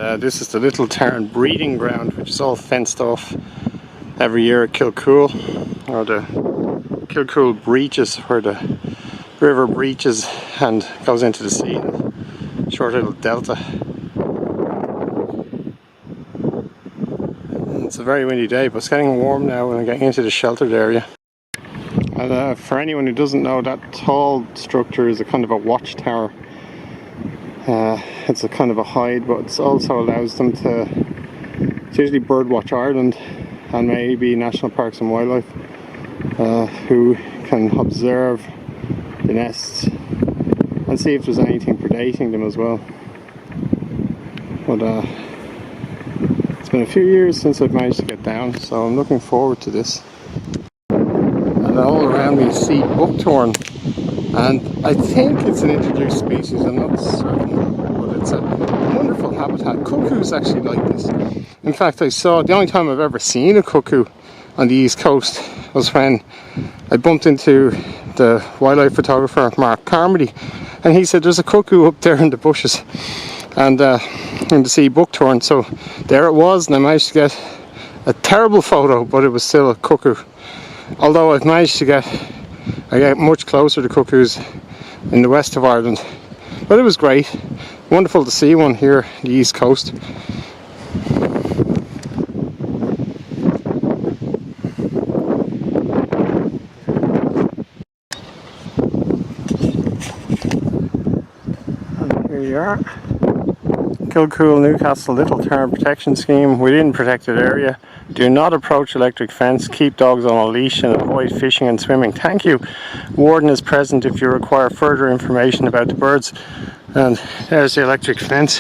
This is the Little Tern breeding ground, which is all fenced off every year at Kilcoole, or the Kilcoole Breaches, where the river breaches and goes into the sea in a short little delta. It's a very windy day, but it's getting warm now and I'm getting into the sheltered area. And for anyone who doesn't know, that tall structure is a kind of a watchtower. It's a kind of a hide, but it also allows them to, it's usually Birdwatch Ireland and maybe National Parks and Wildlife, who can observe the nests and see if there's anything predating them as well. But it's been a few years since I've managed to get down, so I'm looking forward to this. And all around me see buckthorn, and I think it's an introduced species, I'm not certain, but it's a wonderful habitat. Cuckoos actually like this. In fact, I saw, the only time I've ever seen a cuckoo on the east coast was when I bumped into the wildlife photographer Mark Carmody, and he said there's a cuckoo up there in the bushes and in the sea buckthorn. So there it was, and I managed to get a terrible photo, but it was still a cuckoo. Although I've managed to get much closer to cuckoos in the west of Ireland, but it was great, wonderful to see one here on the east coast. And here you are, Kilcoole Newcastle Little Tern Protection Scheme, within protected area. Do not approach electric fence, keep dogs on a leash and avoid fishing and swimming. Thank you. Warden is present if you require further information about the birds. And there's the electric fence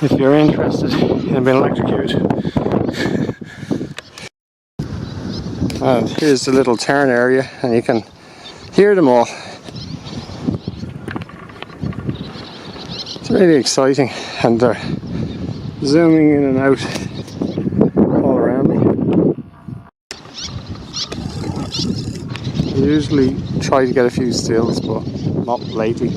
if you're interested in being electrocuted. And here's the Little Tern area, and you can hear them all. It's really exciting, and they're zooming in and out all around me. I usually try to get a few stills, but not lately.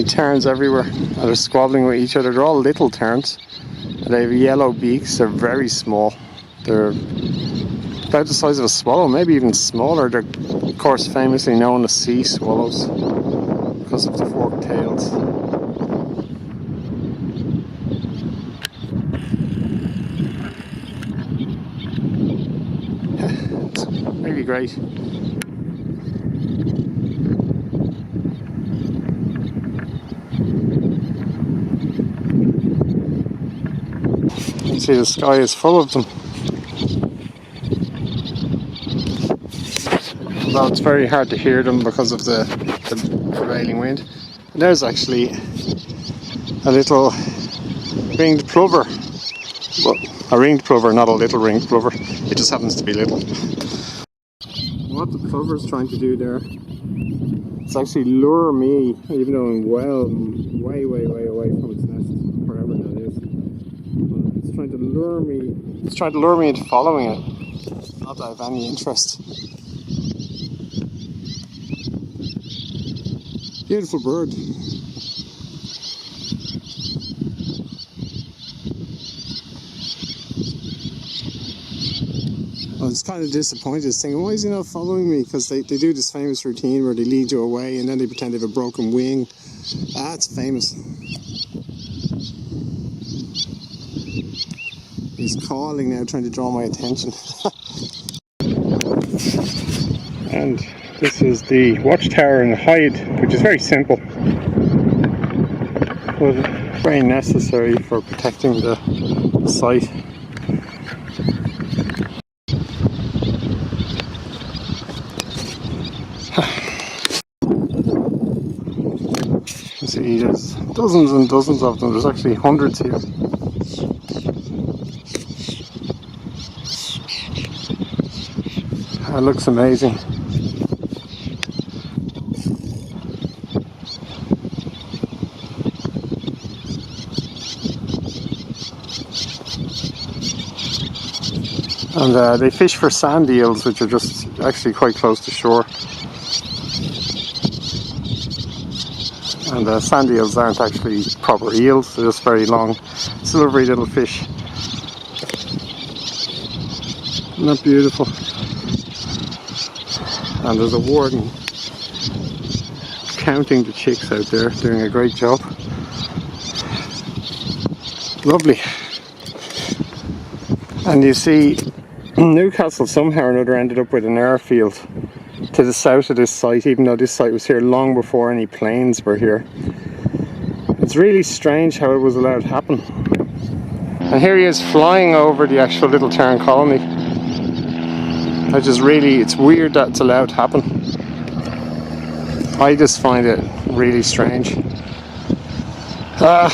Terns everywhere, and they're squabbling with each other. They're all little terns. They have yellow beaks. They're very small. They're about the size of a swallow, maybe even smaller. They're of course famously known as sea swallows because of the forked tails. It's really great. See, the sky is full of them. Although it's very hard to hear them because of the prevailing wind. And there's actually a little ringed plover. Well, a ringed plover, not a little ringed plover. It just happens to be little. What the plover's trying to do there, it's actually lure me, even though I'm way away from its nest, wherever that is. It's trying to lure me. It's trying to lure me into following it. Not that I have any interest. Beautiful bird. I was kind of disappointed, thinking, why is he not following me? Because they do this famous routine where they lead you away and then they pretend they have a broken wing. That's famous. He's calling now, trying to draw my attention. And this is the watchtower and the hide, which is very simple, but very necessary for protecting the site. You see, there's dozens and dozens of them. There's actually hundreds here. That looks amazing. And they fish for sand eels, which are just actually quite close to shore. And sand eels aren't actually proper eels, they're just very long, silvery little fish. Isn't that beautiful? And there's a warden counting the chicks out there, doing a great job. Lovely. And you see, Newcastle somehow or another ended up with an airfield to the south of this site, even though this site was here long before any planes were here. It's really strange how it was allowed to happen. And here he is flying over the actual Little Tern colony. It's weird that it's allowed to happen. I just find it really strange. But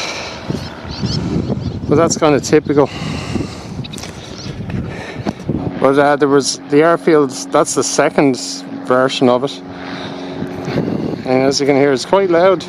that's kind of typical. But there was the airfield, that's the second version of it. And as you can hear, it's quite loud.